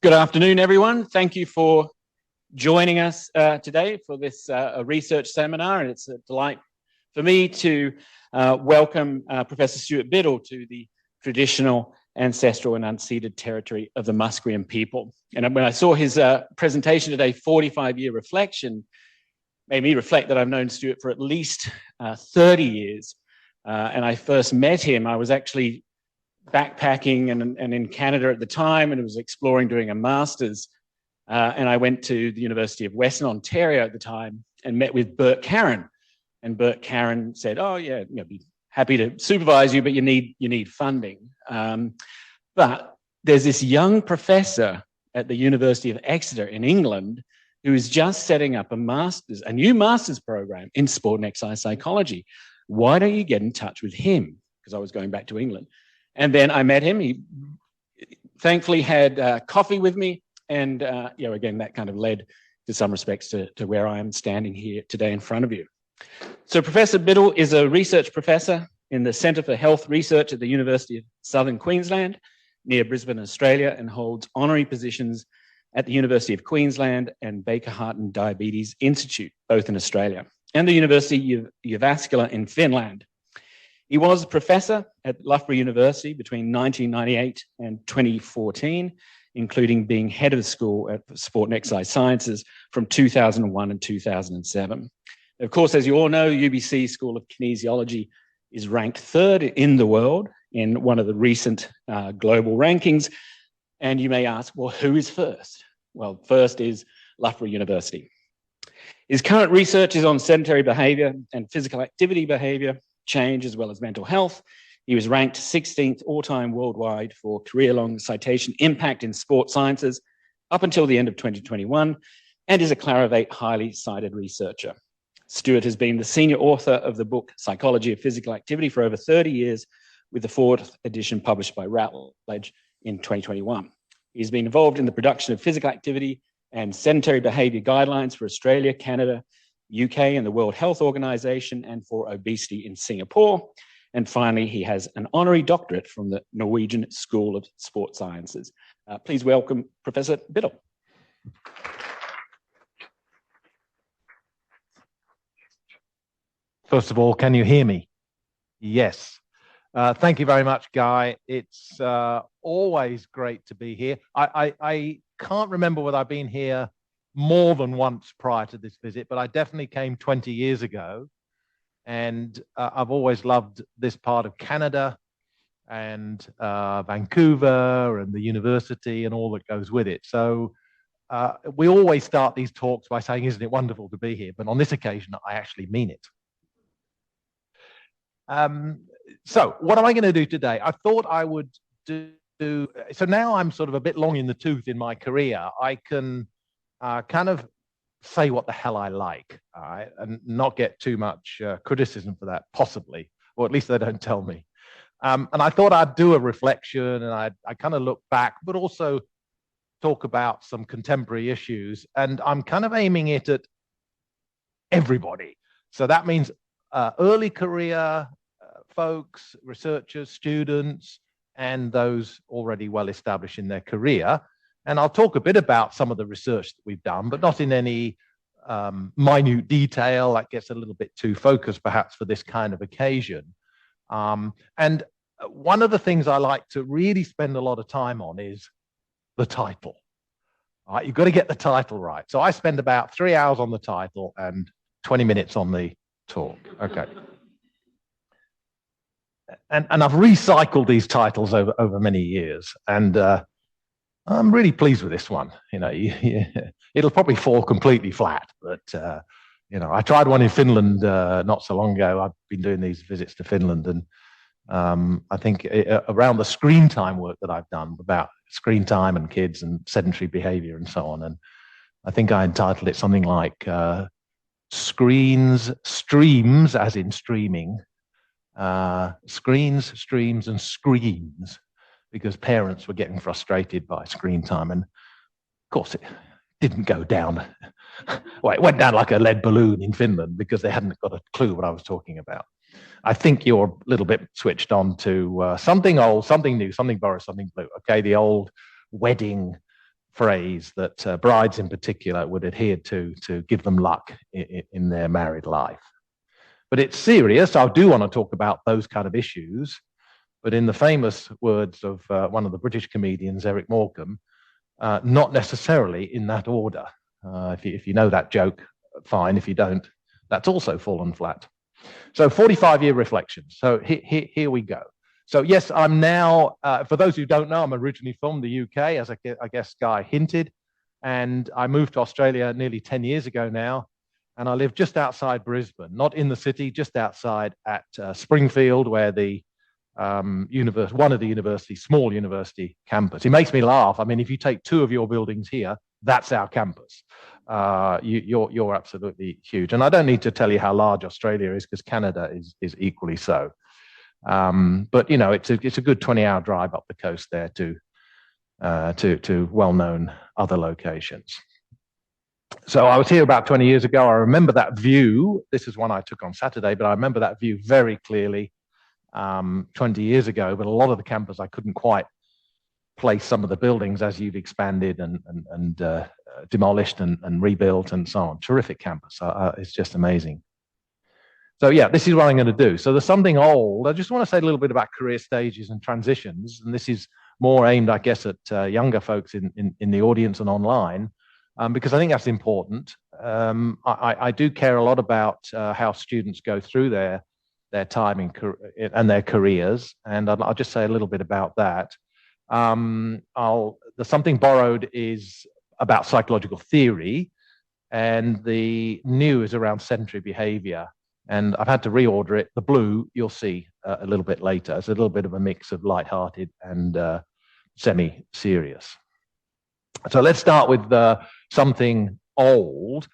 Good afternoon, everyone. Thank you for joining us today for this research seminar, and it's a delight for me to welcome Professor Stuart Biddle to the traditional, ancestral and unceded territory of the Musqueam people. And when I saw his presentation today, 45-year reflection, made me reflect that I've known Stuart for at least 30 years. And I first met him, I was actually backpacking and in Canada at the time, and I was exploring doing a master's. And I went to the University of Western Ontario at the time and met with Bert Karen. And Bert Karen said, "Oh yeah, be happy to supervise you, but you need funding." But there's this young professor at the University of Exeter in England who is just setting up a new master's program in sport and exercise psychology. Why don't you get in touch with him? Because I was going back to England. And then I met him. He thankfully had coffee with me. And, again, that kind of led to some respects to where I am standing here today in front of you. So Professor Biddle is a research professor in the Centre for Health Research at the University of Southern Queensland near Brisbane, Australia, and holds honorary positions at the University of Queensland and Baker Heart and Diabetes Institute, both in Australia, and the University of Jyväskylä in Finland. He was a professor at Loughborough University between 1998 and 2014, including being head of the school at Sport and Exercise Sciences from 2001 and 2007. Of course, as you all know, UBC School of Kinesiology is ranked third in the world in one of the recent global rankings. And you may ask, well, who is first? Well, first is Loughborough University. His current research is on sedentary behaviour and physical activity behaviour change, as well as mental health. He was ranked 16th all-time worldwide for career-long citation impact in sport sciences up until the end of 2021, and is a Clarivate highly cited researcher. Stuart has been the senior author of the book Psychology of Physical Activity for over 30 years, with the fourth edition published by Routledge in 2021. He's been involved in the production of physical activity and sedentary behaviour guidelines for Australia, Canada, UK and the World Health Organization, and for obesity in Singapore. And finally, he has an honorary doctorate from the Norwegian School of Sport Sciences. Please welcome Professor Biddle. First of all, can you hear me? Yes. Thank you very much, Guy. It's always great to be here. I can't remember whether I've been here more than once prior to this visit, but I definitely came 20 years ago. And I've always loved this part of Canada and Vancouver and the university and all that goes with it. So we always start these talks by saying, isn't it wonderful to be here? But on this occasion, I actually mean it. So what am I going to do today? I thought I would do, so now I'm sort of a bit long in the tooth in my career. I can kind of say what the hell I like, all right, and not get too much criticism for that, possibly, or at least they don't tell me. And I thought I'd do a reflection, and I kind of look back, but also talk about some contemporary issues. And I'm kind of aiming it at everybody. So that means early career folks, researchers, students, and those already well established in their career. And I'll talk a bit about some of the research that we've done, but not in any minute detail. That gets a little bit too focused, perhaps, for this kind of occasion. And one of the things I like to really spend a lot of time on is the title. All right, you've got to get the title right. So I spend about 3 hours on the title and 20 minutes on the talk. Okay. And I've recycled these titles over many years. And I'm really pleased with this one. It'll probably fall completely flat, but I tried one in Finland not so long ago. I've been doing these visits to Finland, and I think around the screen time work that I've done about screen time and kids and sedentary behavior and so on. And I think I entitled it something like Streams, as in streaming, Screens, Streams, and Screens, because parents were getting frustrated by screen time. And of course, it didn't go down. Well, it went down like a lead balloon in Finland because they hadn't got a clue what I was talking about. I think you're a little bit switched on to something old, something new, something Boris, something blue. Okay, the old wedding phrase that brides in particular would adhere to give them luck in their married life. But it's serious. I do want to talk about those kind of issues. But in the famous words of one of the British comedians, Eric Morecambe, not necessarily in that order. If you know that joke, fine. If you don't, that's also fallen flat. So 45-year reflections. So here we go. So yes, I'm now, for those who don't know, I'm originally from the UK, as I guess Guy hinted, and I moved to Australia nearly 10 years ago now, and I live just outside Brisbane, not in the city, just outside at Springfield, where the one of the universities, small university campus. It makes me laugh. I mean, if you take two of your buildings here, that's our campus. You're absolutely huge. And I don't need to tell you how large Australia is, because Canada is equally so. But you know, it's a good 20-hour drive up the coast there to well-known other locations. So I was here about 20 years ago. I remember that view. This is one I took on Saturday, but I remember that view very clearly 20 years ago. But a lot of the campus, I couldn't quite place some of the buildings as you've expanded and demolished and rebuilt and so on. Terrific campus. It's just amazing. So yeah, this is what I'm going to do. So there's something old. I just want to say a little bit about career stages and transitions. And this is more aimed, I guess, at younger folks in the audience and online, because I think that's important. I do care a lot about how students go through their time and their careers. And I'll just say a little bit about that. The something borrowed is about psychological theory, and the new is around sedentary behavior. And I've had to reorder it. The blue, you'll see a little bit later. It's a little bit of a mix of lighthearted and semi-serious. So let's start with something old,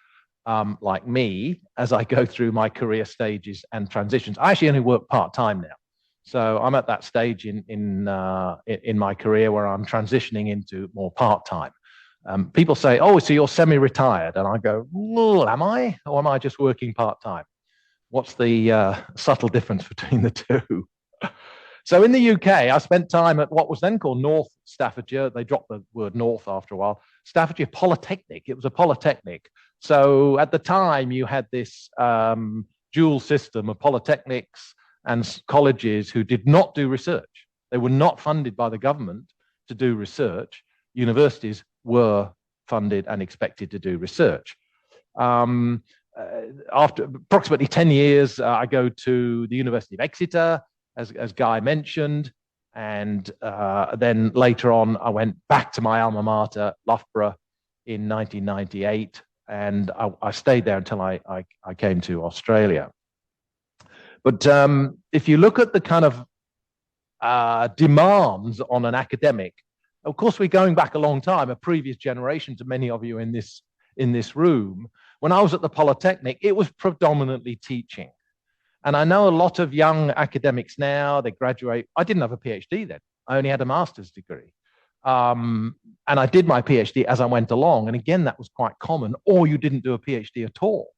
like me, as I go through my career stages and transitions. I actually only work part-time now. So I'm at that stage in my career where I'm transitioning into more part-time. People say, oh, so you're semi-retired. And I go, well, am I? Or am I just working part-time? What's the subtle difference between the two? So in the UK, I spent time at what was then called North Staffordshire. They dropped the word North after a while. Staffordshire Polytechnic. It was a polytechnic. So at the time, you had this dual system of polytechnics and colleges who did not do research. They were not funded by the government to do research. Universities were funded and expected to do research. After approximately 10 years, I go to the University of Exeter, as Guy mentioned, and then later on, I went back to my alma mater, Loughborough, in 1998, and I stayed there until I came to Australia. But if you look at the kind of demands on an academic, of course, we're going back a long time, a previous generation to many of you in this room. When I was at the Polytechnic, it was predominantly teaching. And I know a lot of young academics now, they graduate. I didn't have a PhD then. I only had a master's degree. And I did my PhD as I went along. And again, that was quite common. Or you didn't do a PhD at all.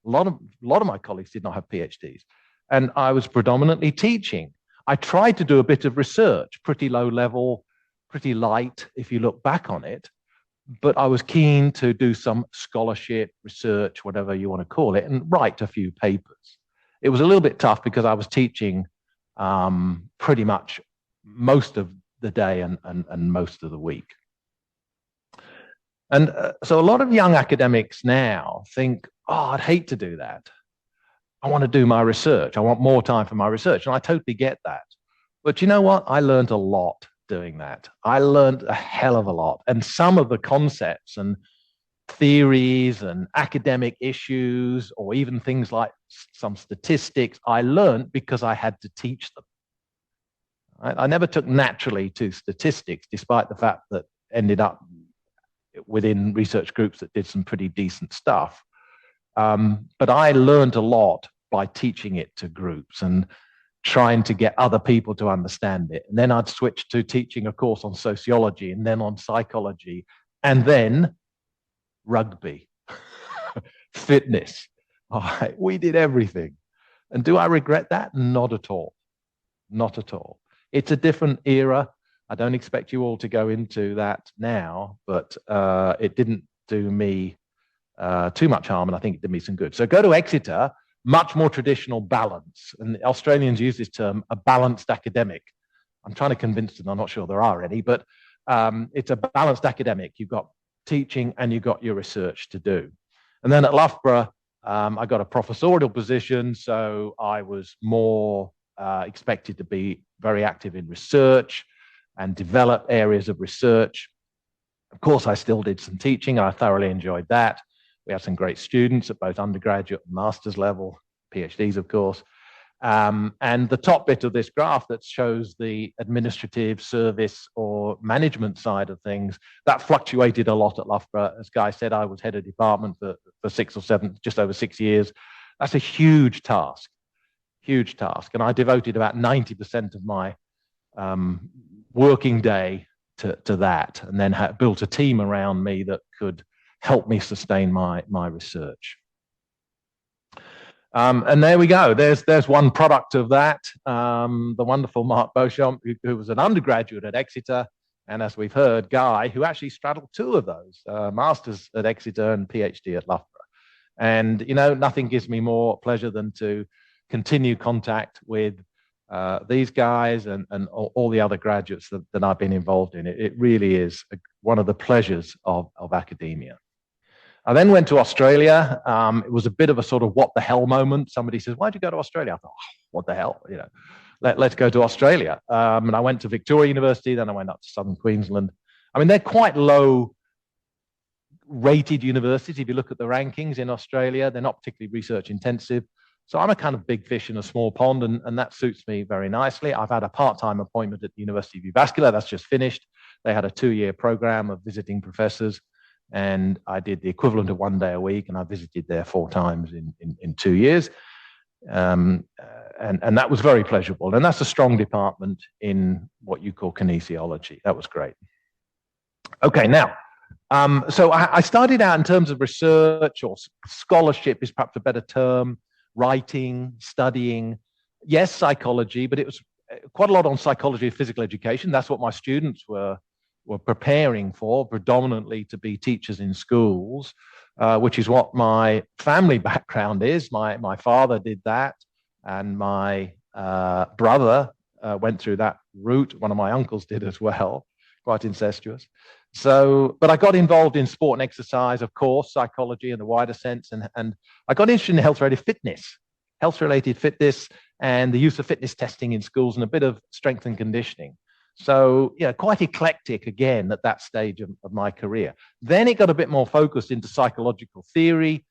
A lot of my colleagues did not have PhDs. And I was predominantly teaching. I tried to do a bit of research, pretty low level, pretty light, if you look back on it. But I was keen to do some scholarship, research, whatever you want to call it, and write a few papers. It was a little bit tough because I was teaching pretty much most of the day and most of the week. And so a lot of young academics now think, oh, I'd hate to do that. I want to do my research. I want more time for my research. And I totally get that. But you know what? I learned a lot doing that. I learned a hell of a lot. And some of the concepts and theories and academic issues, or even things like some statistics, I learned because I had to teach them. I never took naturally to statistics, despite the fact that ended up within research groups that did some pretty decent stuff. But I learned a lot by teaching it to groups and trying to get other people to understand it. And then I'd switch to teaching a course on sociology, and then on psychology, and then rugby, fitness. All right, we did everything. And do I regret that? Not at all. Not at all. It's a different era. I don't expect you all to go into that now, but it didn't do me too much harm, and I think it did me some good. So go to Exeter, much more traditional balance. And the Australians use this term, a balanced academic. I'm trying to convince them, I'm not sure there are any, but it's a balanced academic. You've got teaching and you've got your research to do. And then at Loughborough, I got a professorial position, so I was more expected to be very active in research and develop areas of research. Of course, I still did some teaching. I thoroughly enjoyed that. We had some great students at both undergraduate and master's level, PhDs, of course. And the top bit of this graph that shows the administrative service or management side of things, that fluctuated a lot at Loughborough. As Guy said, I was head of department for 6 or 7, just over 6 years. That's a huge task, huge task. And I devoted about 90% of my working day to that, and then built a team around me that could help me sustain my research. And there we go. There's one product of that. The wonderful Mark Beauchamp, who was an undergraduate at Exeter, and as we've heard, Guy, who actually straddled 2 of those, masters at Exeter and PhD at Loughborough. And you know, nothing gives me more pleasure than to continue contact with these guys and all the other graduates that I've been involved in. It really is one of the pleasures of academia. I then went to Australia. It was a bit of a sort of what the hell moment. Somebody says, why'd you go to Australia? I thought, oh, what the hell? You know, let's go to Australia. And I went to Victoria University, then I went up to Southern Queensland. I mean, they're quite low rated universities. If you look at the rankings in Australia, they're not particularly research intensive. So I'm a kind of big fish in a small pond, and that suits me very nicely. I've had a part-time appointment at the University of Uvascular. That's just finished. They had a 2-year program of visiting professors, and I did the equivalent of 1 day a week, and I visited there 4 times in 2 years. And that was very pleasurable. And that's a strong department in what you call kinesiology. That was great. Okay, now, so I started out in terms of research, or scholarship is perhaps a better term, writing, studying, yes, psychology, but it was quite a lot on psychology of physical education. That's what my students were preparing for, predominantly to be teachers in schools, which is what my family background is. My father did that, and my brother went through that route. One of my uncles did as well, quite incestuous. So, but I got involved in sport and exercise, of course, psychology in the wider sense, and I got interested in health-related fitness, and the use of fitness testing in schools, and a bit of strength and conditioning. So, yeah, quite eclectic again at that stage of my career. Then it got a bit more focused into psychological theory,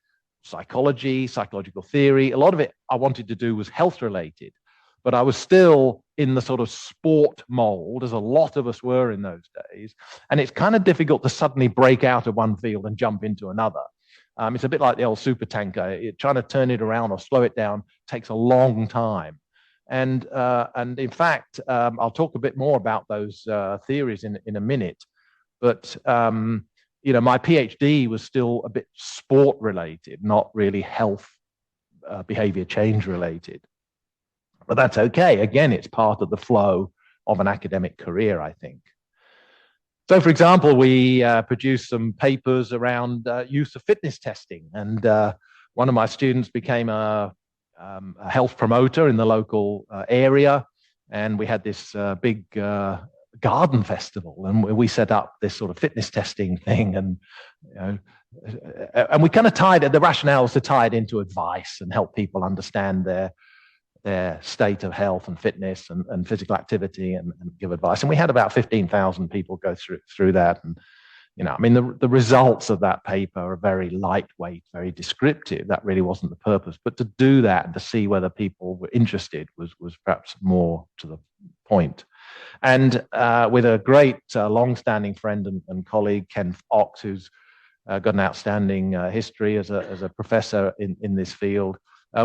psychological theory. A lot of it I wanted to do was health-related, but I was still in the sort of sport mold, as a lot of us were in those days. And it's kind of difficult to suddenly break out of one field and jump into another. It's a bit like the old supertanker. Trying to turn it around or slow it down takes a long time. And in fact, I'll talk a bit more about those theories in a minute. But you know, my PhD was still a bit sport related, not really health behavior change related. But that's okay. Again, it's part of the flow of an academic career, I think. So, for example, we produced some papers around use of fitness testing, and one of my students became a health promoter in the local area, and we had this big garden festival, and we set up this sort of fitness testing thing, and you know, and we kind of tied it. The rationale was to tie it into advice and help people understand their state of health and fitness and physical activity, and give advice. And we had about 15,000 people go through that. And you know, I mean, the results of that paper are very lightweight, very descriptive. That really wasn't the purpose. But to do that and to see whether people were interested was perhaps more to the point. And with a great long-standing friend and colleague, Ken Ox, who's got an outstanding history as a professor in this field,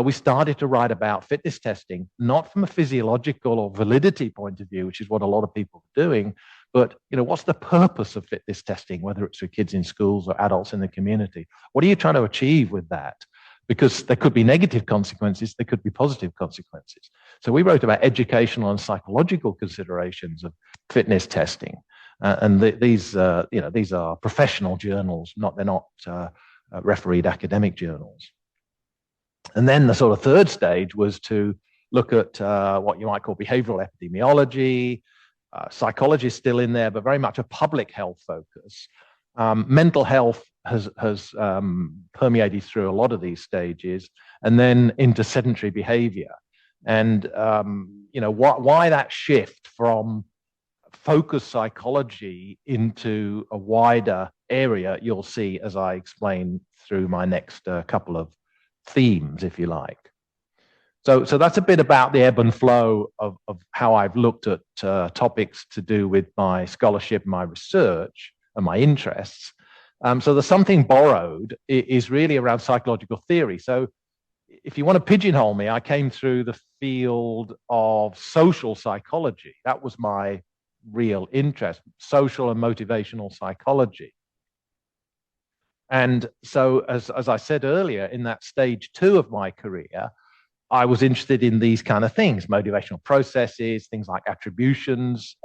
we started to write about fitness testing, not from a physiological or validity point of view, which is what a lot of people are doing, but you know, what's the purpose of fitness testing, whether it's for kids in schools or adults in the community? What are you trying to achieve with that? Because there could be negative consequences, there could be positive consequences. So we wrote about educational and psychological considerations of fitness testing. And these are professional journals, they're not refereed academic journals. And then the sort of third stage was to look at what you might call behavioral epidemiology. Psychology is still in there, but very much a public health focus. Mental health has permeated through a lot of these stages, and then into sedentary behavior. And why that shift from focused psychology into a wider area, you'll see as I explain through my next couple of themes, if you like. So that's a bit about the ebb and flow of how I've looked at topics to do with my scholarship, my research, and my interests. So the something borrowed is really around psychological theory. So if you want to pigeonhole me, I came through the field of social psychology. That was my real interest, social and motivational psychology. And so, as I said earlier, in that stage 2 of my career, I was interested in these kind of things, motivational processes, things like attributions,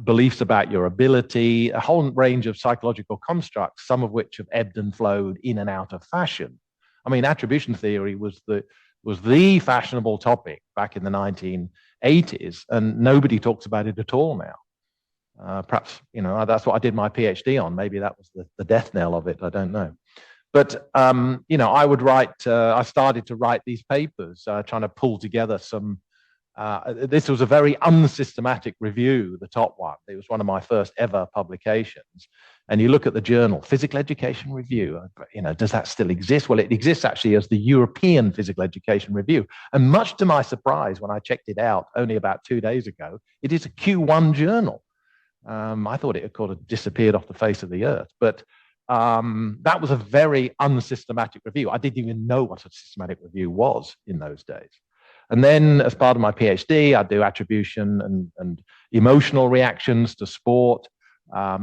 beliefs about your ability, a whole range of psychological constructs, some of which have ebbed and flowed in and out of fashion. I mean, attribution theory was the fashionable topic back in the 1980s, and nobody talks about it at all now. Perhaps, that's what I did my PhD on. Maybe that was the death knell of it. I don't know. But, I would write, I started to write these papers, trying to pull together some, this was a very unsystematic review, the top one. It was one of my first ever publications. And you look at the journal, Physical Education Review, does that still exist? Well, it exists actually as the European Physical Education Review. And much to my surprise, when I checked it out only about 2 days ago, it is a Q1 journal. I thought it had kind of disappeared off the face of the earth. But that was a very unsystematic review. I didn't even know what a systematic review was in those days. And then as part of my PhD, I do attribution and emotional reactions to sport,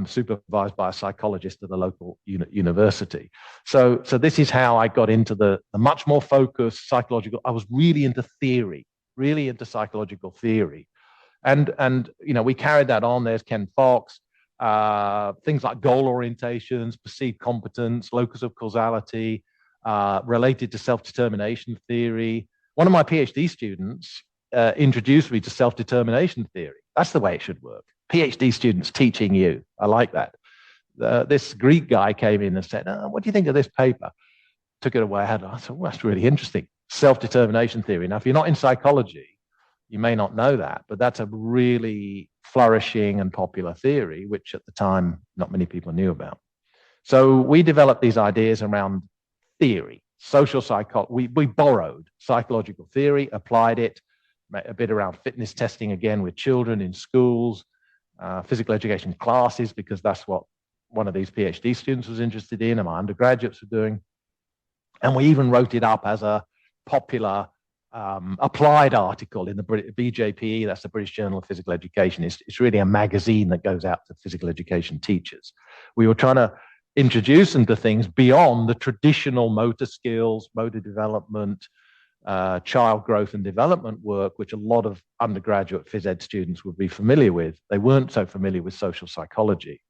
supervised by a psychologist at a local university. So this is how I got into the much more focused psychological. I was really into theory, really into psychological theory. And we carried that on. There's Ken Fox, things like goal orientations, perceived competence, locus of causality, related to self-determination theory. One of my PhD students introduced me to self-determination theory. That's the way it should work. PhD students teaching you. I like that. This Greek guy came in and said, what do you think of this paper? Took it away. I thought, well, that's really interesting. Self-determination theory. Now, if you're not in psychology, you may not know that, but that's a really flourishing and popular theory, which at the time, not many people knew about. So we developed these ideas around theory, social psychology. We borrowed psychological theory, applied it, a bit around fitness testing again with children in schools, physical education classes, because that's what one of these PhD students was interested in and my undergraduates were doing. And we even wrote it up as a popular applied article in the BJPE, that's the British Journal of Physical Education. It's really a magazine that goes out to physical education teachers. We were trying to introduce them to things beyond the traditional motor skills, motor development, child growth and development work, which a lot of undergraduate phys ed students would be familiar with. They weren't so familiar with social psychology.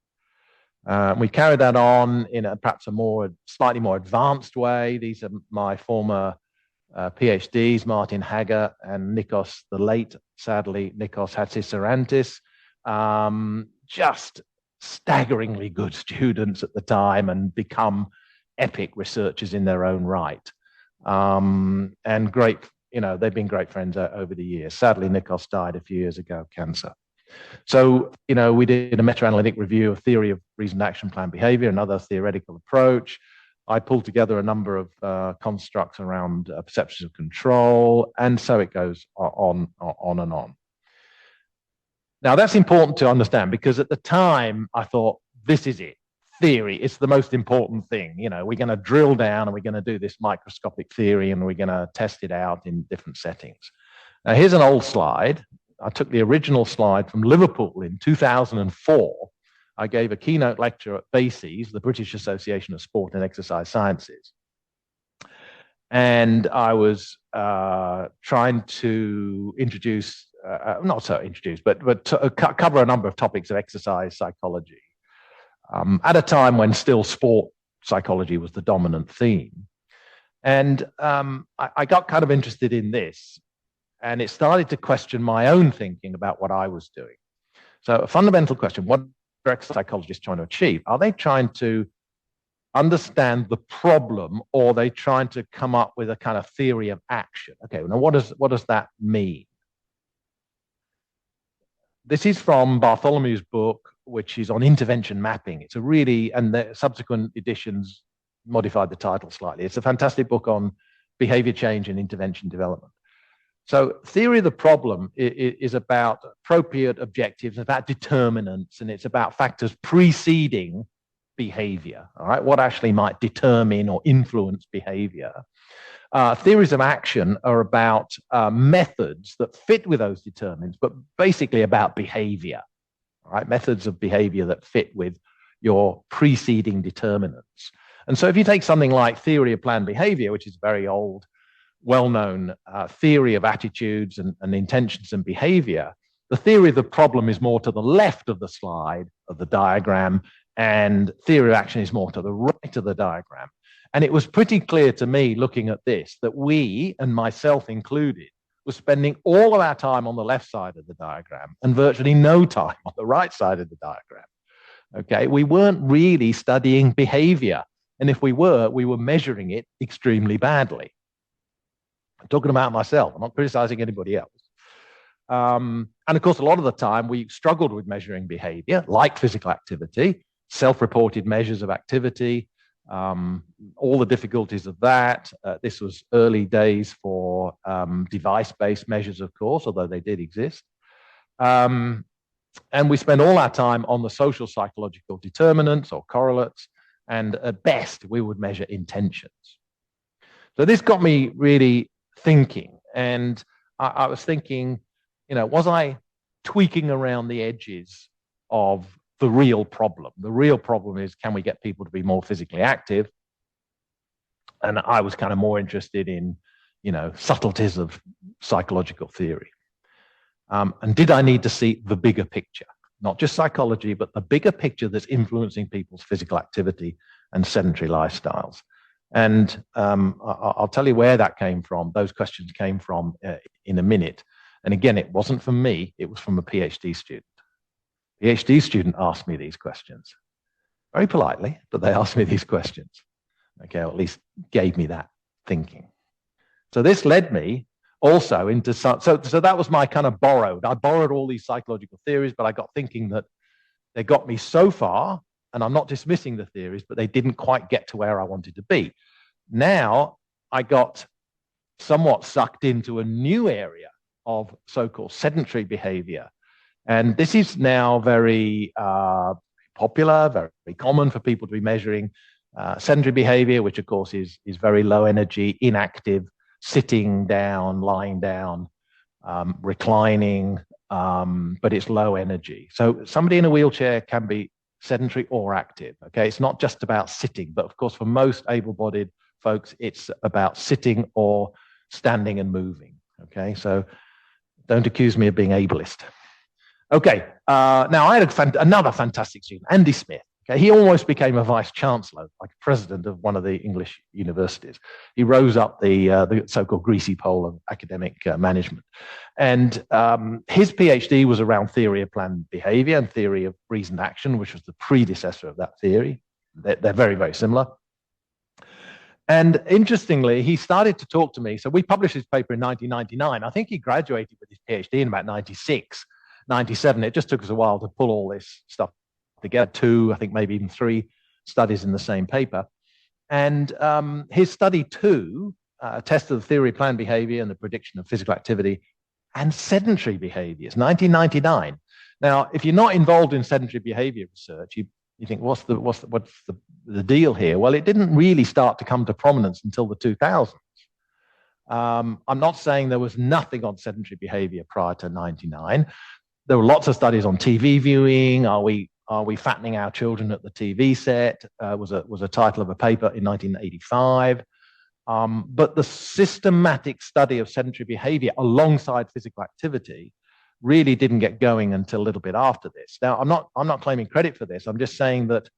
We carried that on in perhaps a slightly more advanced way. These are my former PhDs, Martin Hager and Nikos, the late, sadly, Nikos Hatzisarantis. Just staggeringly good students at the time and become epic researchers in their own right. And great, they've been great friends over the years. Sadly, Nikos died a few years ago, cancer. So, we did a meta-analytic review of theory of reasoned action plan behavior, another theoretical approach. I pulled together a number of constructs around perceptions of control, and so it goes on and on. Now, that's important to understand because at the time I thought, this is it. Theory, it's the most important thing. We're going to drill down and we're going to do this microscopic theory and we're going to test it out in different settings. Now, here's an old slide. I took the original slide from Liverpool in 2004. I gave a keynote lecture at BASES, the British Association of Sport and Exercise Sciences. And I was trying to introduce not so introduce, but to cover a number of topics of exercise psychology at a time when still sport psychology was the dominant theme. And I got kind of interested in this, and it started to question my own thinking about what I was doing. So a fundamental question: what are exercise psychologists trying to achieve? Are they trying to understand the problem, or are they trying to come up with a kind of theory of action? Okay, now what does that mean? This is from Bartholomew's book, which is on intervention mapping. It's a really, and the subsequent editions modified the title slightly. It's a fantastic book on behavior change and intervention development. So theory of the problem is about appropriate objectives, about determinants, and it's about factors preceding behavior, all right? What actually might determine or influence behavior. Theories of action are about methods that fit with those determinants, but basically about behavior, all right? Methods of behavior that fit with your preceding determinants. And so if you take something like theory of planned behavior, which is a very old, well-known theory of attitudes and intentions and behavior, the theory of the problem is more to the left of the slide of the diagram, and theory of action is more to the right of the diagram. And it was pretty clear to me looking at this that we, and myself included, were spending all of our time on the left side of the diagram and virtually no time on the right side of the diagram. Okay, we weren't really studying behavior. And if we were measuring it extremely badly. I'm talking about myself. I'm not criticizing anybody else. And of course, a lot of the time we struggled with measuring behavior, like physical activity, self-reported measures of activity, all the difficulties of that. This was early days for device-based measures, of course, although they did exist. And we spent all our time on the social psychological determinants or correlates, and at best, we would measure intentions. So this got me really thinking, and I was thinking, you know, was I tweaking around the edges of the real problem? The real problem is, can we get people to be more physically active? And I was kind of more interested in, you know, subtleties of psychological theory. And did I need to see the bigger picture? Not just psychology, but the bigger picture that's influencing people's physical activity and sedentary lifestyles. And I'll tell you where that came from. Those questions came from in a minute. And again, it wasn't from me, it was from a PhD student. PhD student asked me these questions. Very politely, but they asked me these questions. Okay, or at least gave me that thinking. So this led me also into so that was my kind of borrowed. I borrowed all these psychological theories, but I got thinking that they got me so far, and I'm not dismissing the theories, but they didn't quite get to where I wanted to be. Now I got somewhat sucked into a new area of so-called sedentary behavior. And this is now very popular, very common for people to be measuring sedentary behavior, which of course is very low energy, inactive, sitting down, lying down, reclining, but it's low energy. So somebody in a wheelchair can be sedentary or active. Okay, it's not just about sitting, but of course for most able-bodied folks, it's about sitting or standing and moving. Okay, so don't accuse me of being ableist. Okay, now I had another fantastic student, Andy Smith. Okay, he almost became a vice chancellor, like president of one of the English universities. He rose up the so-called greasy pole of academic management. And his PhD was around theory of planned behavior and theory of reasoned action, which was the predecessor of that theory. They're very, very similar. And interestingly, he started to talk to me. So we published his paper in 1999. I think he graduated with his PhD in about 96, 97. It just took us a while to pull all this stuff together, 2, I think maybe even 3 studies in the same paper. And his study 2 tested the theory of planned behavior and the prediction of physical activity and sedentary behaviors, 1999. Now, if you're not involved in sedentary behavior research, you think, what's the deal here? Well, it didn't really start to come to prominence until the 2000s. I'm not saying there was nothing on sedentary behavior prior to 99. There were lots of studies on TV viewing. Are we fattening our children at the TV set? Was a title of a paper in 1985. But the systematic study of sedentary behavior alongside physical activity really didn't get going until a little bit after this. Now, I'm not claiming credit for this. I'm just saying that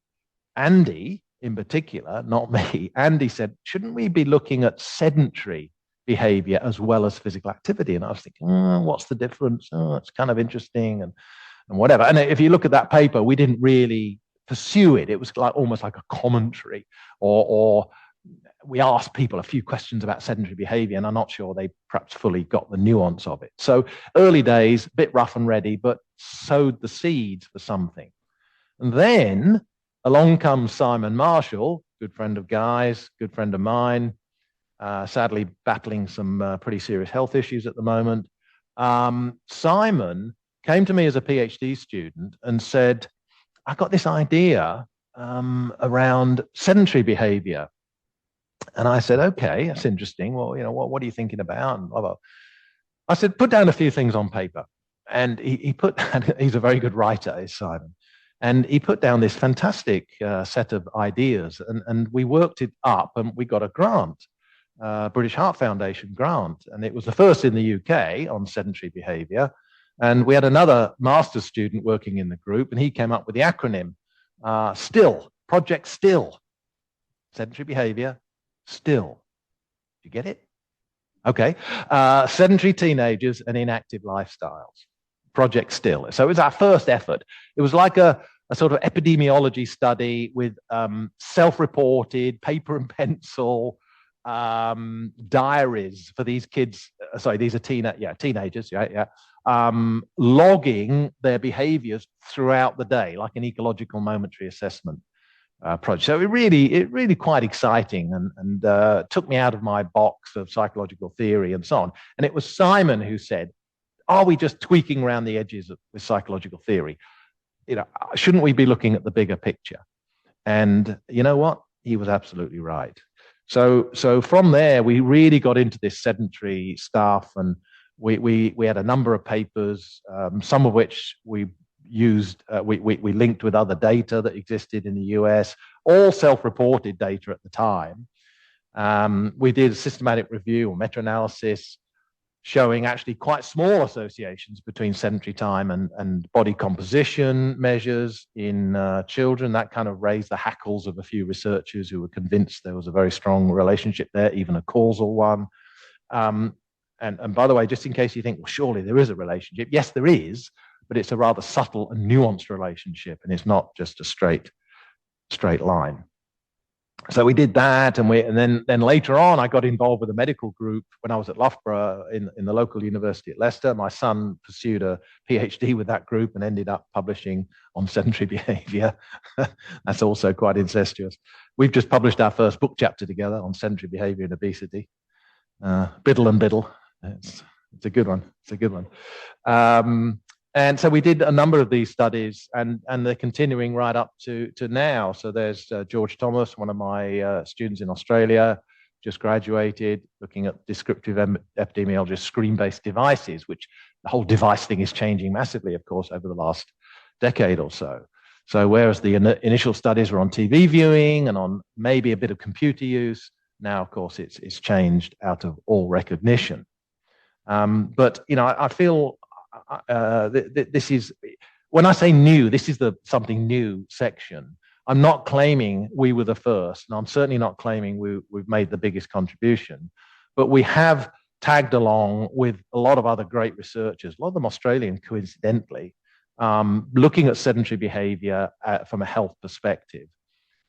Andy, in particular, not me, Andy said, shouldn't we be looking at sedentary behavior as well as physical activity? And I was thinking, what's the difference? Oh, it's kind of interesting and whatever. And if you look at that paper, we didn't really pursue it. It was like almost like a commentary, or we asked people a few questions about sedentary behavior, and I'm not sure they perhaps fully got the nuance of it. So early days, a bit rough and ready, but sowed the seeds for something. And then along comes Simon Marshall, good friend of Guy's, good friend of mine, sadly battling some pretty serious health issues at the moment. Simon came to me as a PhD student and said, I got this idea around sedentary behavior. And I said, okay, that's interesting. Well, what are you thinking about? And blah, blah. I said, put down a few things on paper. And he's a very good writer, is Simon. And he put down this fantastic set of ideas. And we worked it up and we got a grant, British Heart Foundation grant. And it was the first in the UK on sedentary behavior. And we had another master's student working in the group, and he came up with the acronym STILL, Project STILL, sedentary behavior, STILL. You get it? Okay. Sedentary teenagers and inactive lifestyles, Project STILL. So it was our first effort. It was like a sort of epidemiology study with self-reported paper and pencil diaries for these kids. Sorry, these are teenagers. Yeah. Logging their behaviors throughout the day, like an ecological momentary assessment project. So it really quite exciting, and took me out of my box of psychological theory and so on. And it was Simon who said, are we just tweaking around the edges with psychological theory? Shouldn't we be looking at the bigger picture? And you know what? He was absolutely right. So from there, we really got into this sedentary stuff, and we had a number of papers, some of which we used, we linked with other data that existed in the US, all self-reported data at the time. We did a systematic review or meta-analysis showing actually quite small associations between sedentary time and body composition measures in children. That kind of raised the hackles of a few researchers who were convinced there was a very strong relationship there, even a causal one. And by the way, just in case you think, well, surely there is a relationship. Yes, there is, but it's a rather subtle and nuanced relationship, and it's not just a straight line. So we did that, and then later on, I got involved with a medical group when I was at Loughborough in the local university at Leicester. My son pursued a PhD with that group and ended up publishing on sedentary behavior. That's also quite incestuous. We've just published our first book chapter together on sedentary behavior and obesity. Biddle and Biddle. It's a good one. It's a good one. And so we did a number of these studies, and they're continuing right up to now. So there's George Thomas, one of my students in Australia, just graduated, looking at descriptive epidemiology, screen-based devices, which the whole device thing is changing massively, of course, over the last decade or so. So whereas the initial studies were on TV viewing and on maybe a bit of computer use, now, of course, it's changed out of all recognition. But, I feel this is, when I say new, this is the something new section. I'm not claiming we were the first, and I'm certainly not claiming we've made the biggest contribution, but we have tagged along with a lot of other great researchers, a lot of them Australian, coincidentally, looking at sedentary behavior from a health perspective.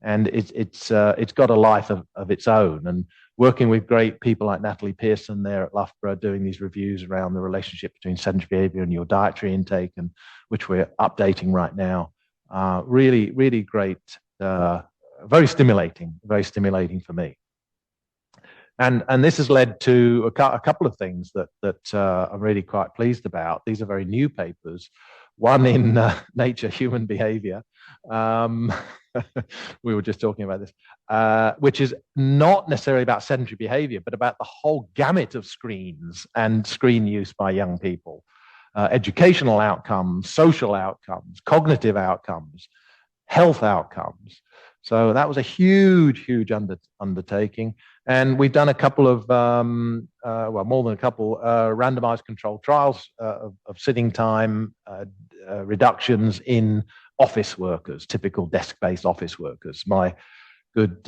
And it's got a life of its own, and working with great people like Natalie Pearson there at Loughborough, doing these reviews around the relationship between sedentary behavior and your dietary intake, and which we're updating right now. Really, really great, very stimulating for me. And this has led to a couple of things that I'm really quite pleased about. These are very new papers. One in Nature Human Behavior. We were just talking about this, which is not necessarily about sedentary behavior, but about the whole gamut of screens and screen use by young people. Educational outcomes, social outcomes, cognitive outcomes, health outcomes. So that was a huge undertaking. And we've done a couple of, well, more than a couple, randomized controlled trials of sitting time reductions in office workers, typical desk-based office workers. My good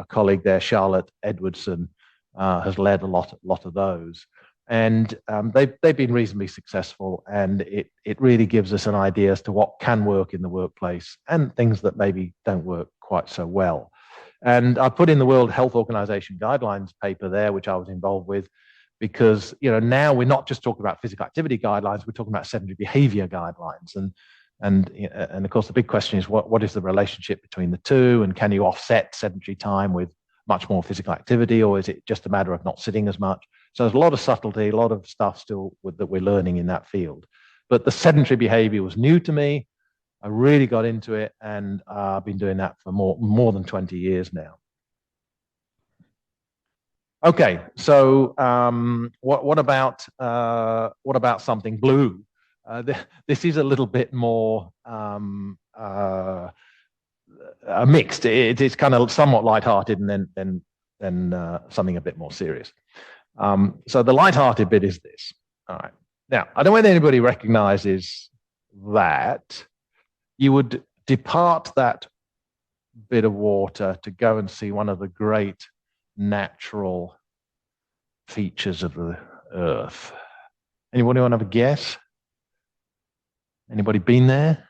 colleague there, Charlotte Edwardson, has led a lot of those. And they've been reasonably successful, and it really gives us an idea as to what can work in the workplace and things that maybe don't work quite so well. And I put in the World Health Organization guidelines paper there, which I was involved with, because now we're not just talking about physical activity guidelines, we're talking about sedentary behavior guidelines. And of course, the big question is what is the relationship between the two, and can you offset sedentary time with much more physical activity, or is it just a matter of not sitting as much? So there's a lot of subtlety, a lot of stuff still that we're learning in that field. But the sedentary behavior was new to me. I really got into it, and I've been doing that for more than 20 years now. Okay, so what about something blue? This is a little bit more mixed. It's kind of somewhat lighthearted, and then something a bit more serious. So the lighthearted bit is this. All right. Now, I don't know whether anybody recognizes that you would depart that bit of water to go and see one of the great natural features of the earth. Anybody want to have a guess? Anybody been there?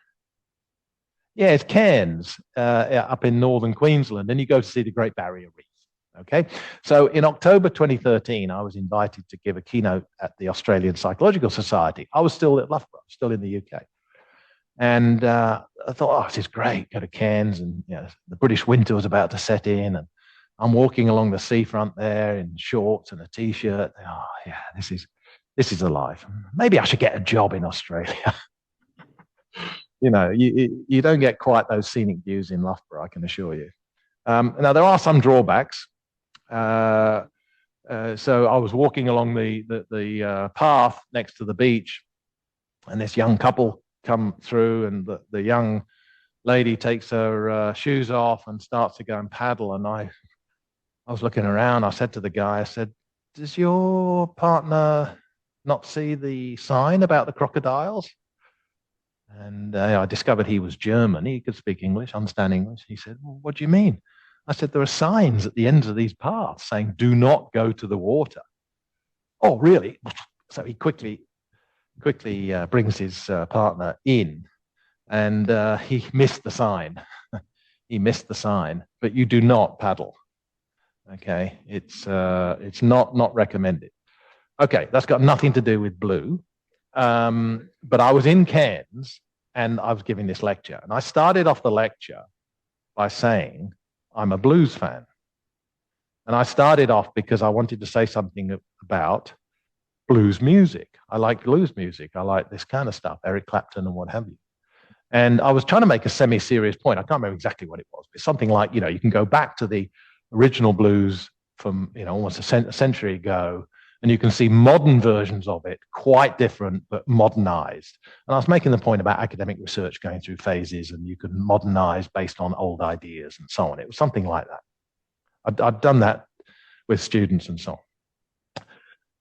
Yeah, it's Cairns, up in northern Queensland, and you go to see the Great Barrier Reef. Okay, so in October 2013, I was invited to give a keynote at the Australian Psychological Society. I was still at Loughborough, still in the UK. And I thought, oh, this is great, go to Cairns, and the British winter was about to set in, and I'm walking along the seafront there in shorts and a t-shirt. Oh yeah, this is the life. Maybe I should get a job in Australia. You don't get quite those scenic views in Loughborough, I can assure you. Now there are some drawbacks. So I was walking along the path next to the beach, and this young couple come through, and the young lady takes her shoes off and starts to go and paddle. And I was looking around. I said to the guy, I said, does your partner not see the sign about the crocodiles? And I discovered he was German. He could speak English, understand English. He said, well, what do you mean? I said, there are signs at the ends of these paths saying, do not go to the water. Oh, really? So he quickly brings his partner in, and he missed the sign. He missed the sign, but you do not paddle. Okay, it's not recommended. Okay, that's got nothing to do with blue. But I was in Cairns, and I was giving this lecture, and I started off the lecture by saying, I'm a blues fan. And I started off because I wanted to say something about blues music. I like blues music. I like this kind of stuff, Eric Clapton and what have you. And I was trying to make a semi-serious point. I can't remember exactly what it was, but something like, you can go back to the original blues from, almost a century ago, and you can see modern versions of it, quite different, but modernized. And I was making the point about academic research going through phases, and you can modernize based on old ideas and so on. It was something like that. I'd done that with students and so on.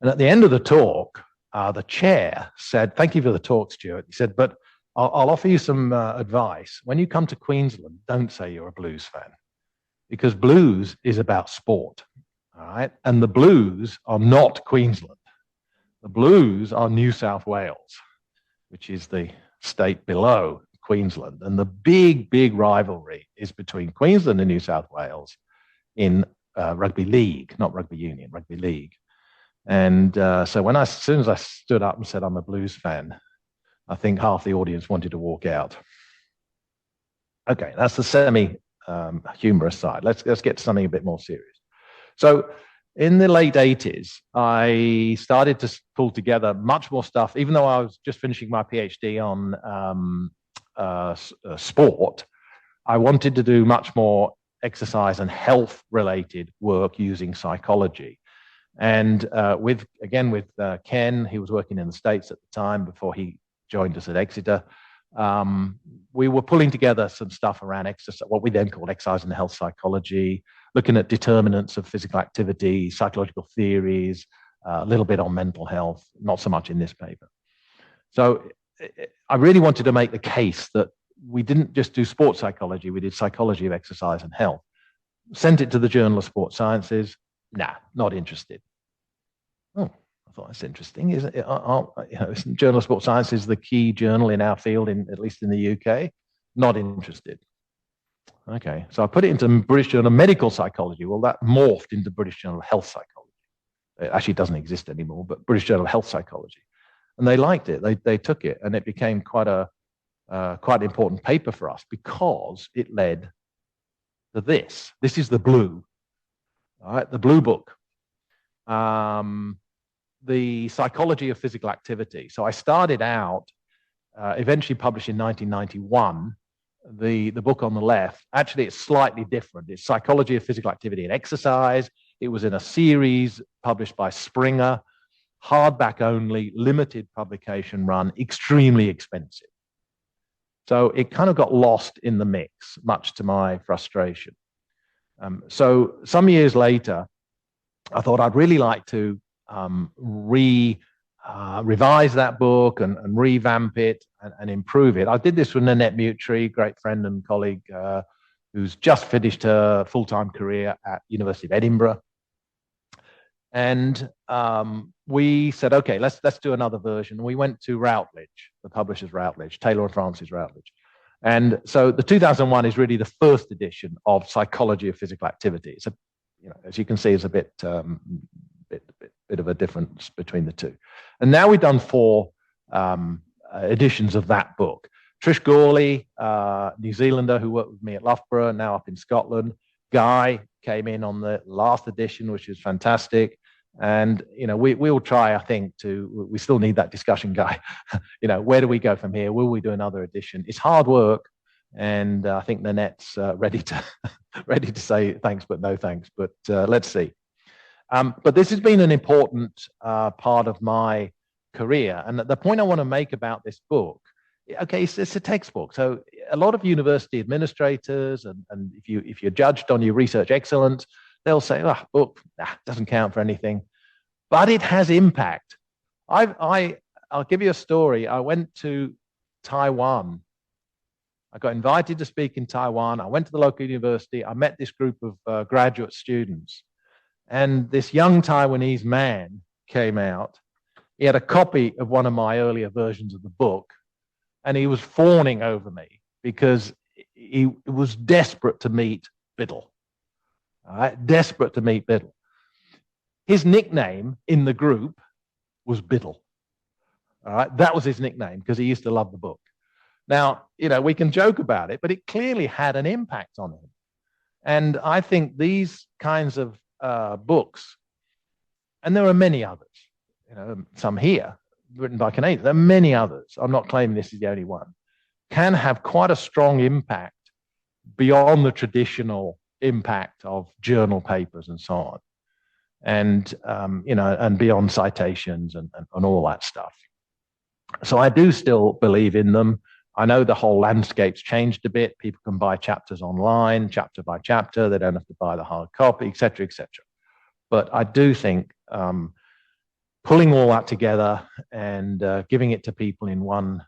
And at the end of the talk, the chair said, thank you for the talk, Stuart. He said, but I'll offer you some advice. When you come to Queensland, don't say you're a blues fan, because blues is about sport. All right. And the blues are not Queensland. The blues are New South Wales, which is the state below Queensland. And the big rivalry is between Queensland and New South Wales in rugby league, not rugby union, rugby league. And so as soon as I stood up and said I'm a blues fan, I think half the audience wanted to walk out. Okay, that's the semi-humorous side. Let's get to something a bit more serious. So in the late 80s, I started to pull together much more stuff. Even though I was just finishing my PhD on sport, I wanted to do much more exercise and health-related work using psychology. And with Ken, he was working in the States at the time before he joined us at Exeter. we were pulling together some stuff around exercise, what we then called exercise and health psychology, looking at determinants of physical activity, psychological theories, a little bit on mental health, not so much in this paper. So I really wanted to make the case that we didn't just do sports psychology, we did psychology of exercise and health. Sent it to the Journal of Sports Sciences. Nah, not interested. Oh, I thought that's interesting. Is it? Isn't Journal of Sports Sciences the key journal in our field, at least in the UK? Not interested. Okay, so I put it into British Journal of Medical Psychology. Well, that morphed into British Journal of Health Psychology. It actually doesn't exist anymore, but British Journal of Health Psychology. And they liked it. They took it, and it became quite an important paper for us because it led to this. This is the blue, all right, the blue book, the Psychology of Physical Activity. So I started out, eventually published in 1991. The book on the left, actually, it's slightly different. It's Psychology of Physical Activity and Exercise. It was in a series published by Springer, hardback only, limited publication run, extremely expensive. So it kind of got lost in the mix, much to my frustration. So some years later, I thought I'd really like to revise that book and revamp it and improve it. I did this with Nanette Mutri, great friend and colleague, who's just finished her full-time career at University of Edinburgh. And we said, okay, let's do another version. We went to Routledge, the publisher's Routledge, Taylor and Francis Routledge. And so the 2001 is really the first edition of Psychology of Physical Activity. It's as you can see, it's a bit of a difference between the two. And now we've done 4 editions of that book. Trish Gawley, New Zealander who worked with me at Loughborough, now up in Scotland. Guy came in on the last edition, which is fantastic. And, we'll try, I think, we still need that discussion, Guy. Where do we go from here? Will we do another edition? It's hard work. And I think Nanette's ready to say thanks, but no thanks. But let's see. But this has been an important part of my career. And the point I want to make about this book, okay, it's a textbook. So a lot of university administrators, and if you're judged on your research excellence, they'll say, book, doesn't count for anything. But it has impact. I'll give you a story. I went to Taiwan. I got invited to speak in Taiwan. I went to the local university. I met this group of graduate students. And this young Taiwanese man came out. He had a copy of one of my earlier versions of the book. And he was fawning over me because he was desperate to meet Biddle. All right, desperate to meet Biddle. His nickname in the group was Biddle. All right, that was his nickname because he used to love the book. Now, we can joke about it, but it clearly had an impact on him. And I think these kinds of books, and there are many others, some here, written by Canadians, there are many others, I'm not claiming this is the only one, can have quite a strong impact beyond the traditional impact of journal papers and so on. And, and beyond citations and all that stuff. So I do still believe in them. I know the whole landscape's changed a bit. People can buy chapters online, chapter by chapter. They don't have to buy the hard copy, et cetera, et cetera. But I do think pulling all that together and giving it to people in one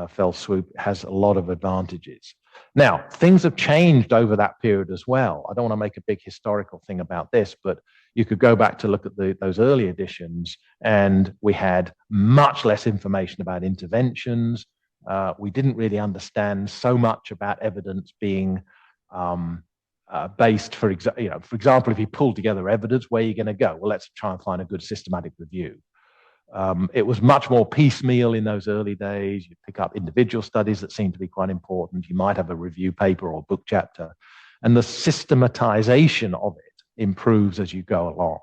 fell swoop has a lot of advantages. Now, things have changed over that period as well. I don't want to make a big historical thing about this, but you could go back to look at those early editions, and we had much less information about interventions. We didn't really understand so much about evidence being based, for example, if you pull together evidence, where are you going to go? Well, let's try and find a good systematic review. It was much more piecemeal in those early days. You pick up individual studies that seem to be quite important. You might have a review paper or book chapter, and the systematization of it improves as you go along.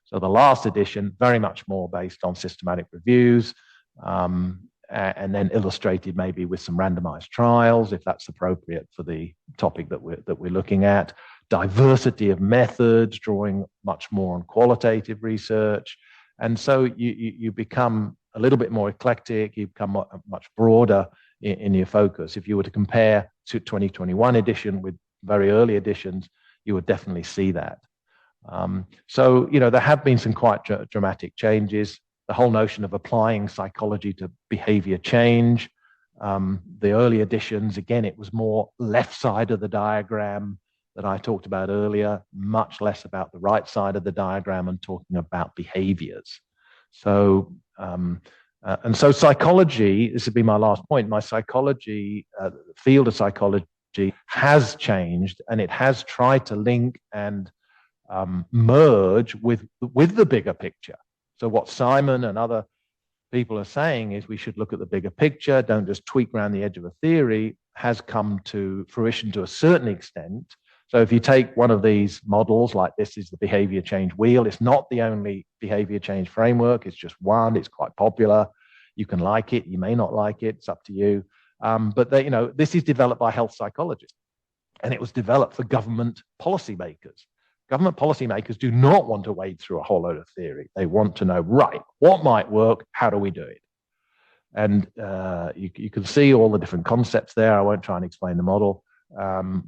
So the last edition, very much more based on systematic reviews, and then illustrated maybe with some randomized trials, if that's appropriate for the topic that we're looking at. Diversity of methods, drawing much more on qualitative research. And so you become a little bit more eclectic, you become much broader in your focus. If you were to compare to 2021 edition with very early editions, you would definitely see that. So, you know, there have been some quite dramatic changes. The whole notion of applying psychology to behavior change. The early editions, again, it was more left side of the diagram that I talked about earlier, much less about the right side of the diagram and talking about behaviors. So, and so psychology, this would be my last point, my psychology, field of psychology has changed, and it has tried to link and merge with the bigger picture. So what Simon and other people are saying is we should look at the bigger picture, don't just tweak around the edge of a theory, has come to fruition to a certain extent. So if you take one of these models, like this is the behavior change wheel, it's not the only behavior change framework, it's just one, it's quite popular. You can like it, you may not like it, it's up to you. But they, you know, this is developed by health psychologists, and it was developed for government policymakers. Government policymakers do not want to wade through a whole load of theory. They want to know, right, what might work? How do we do it? And you can see all the different concepts there. I won't try and explain the model,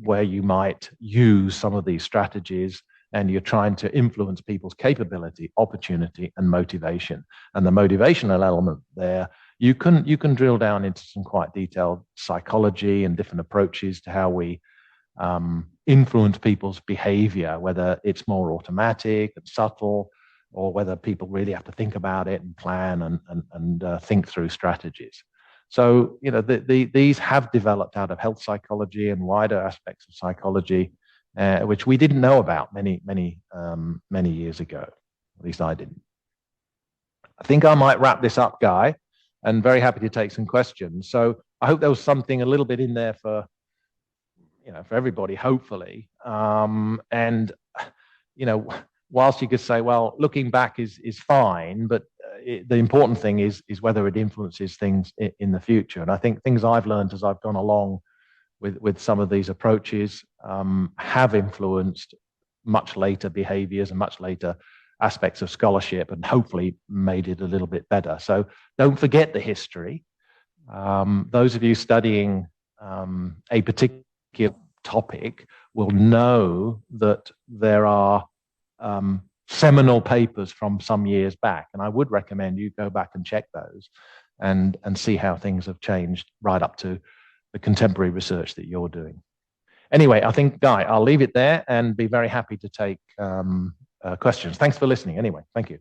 where you might use some of these strategies, and you're trying to influence people's capability, opportunity, and motivation. And the motivational element there, you can drill down into some quite detailed psychology and different approaches to how we influence people's behavior, whether it's more automatic and subtle, or whether people really have to think about it and plan and think through strategies. So, you know, these have developed out of health psychology and wider aspects of psychology, which we didn't know about many years ago. At least I didn't. I think I might wrap this up, Guy, and very happy to take some questions. So I hope there was something a little bit in there for, you know, for everybody, hopefully. And, you know, whilst you could say, well, looking back is fine, but the important thing is whether it influences things in the future. And I think things I've learned as I've gone along with some of these approaches have influenced much later behaviors and much later aspects of scholarship, and hopefully made it a little bit better. So don't forget the history. Those of you studying a particular topic will know that there are seminal papers from some years back, and I would recommend you go back and check those and see how things have changed right up to the contemporary research that you're doing. Anyway, I think, Guy, I'll leave it there and be very happy to take questions. Thanks for listening anyway. Thank you.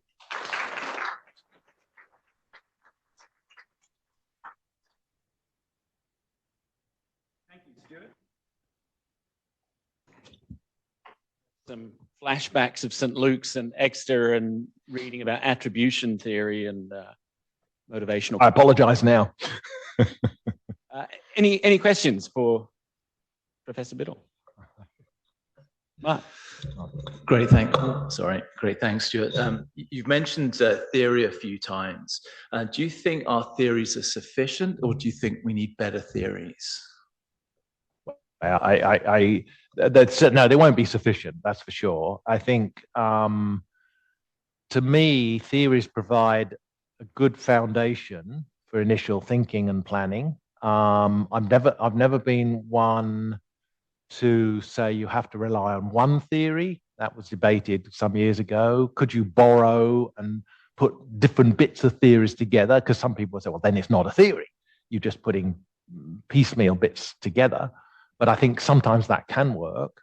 Thank you, Stuart. Some flashbacks of St. Luke's and Exeter and reading about attribution theory and motivational. I apologize now. Any questions for Professor Biddle? Mark. Great, thanks. Great, thanks, Stuart. You've mentioned theory a few times. Do you think our theories are sufficient, or do you think we need better theories? No, they won't be sufficient, that's for sure. I think, to me, theories provide a good foundation for initial thinking and planning. I've never been one to say you have to rely on one theory. That was debated some years ago. Could you borrow and put different bits of theories together? Because some people say, well, then it's not a theory. You're just putting piecemeal bits together. But I think sometimes that can work.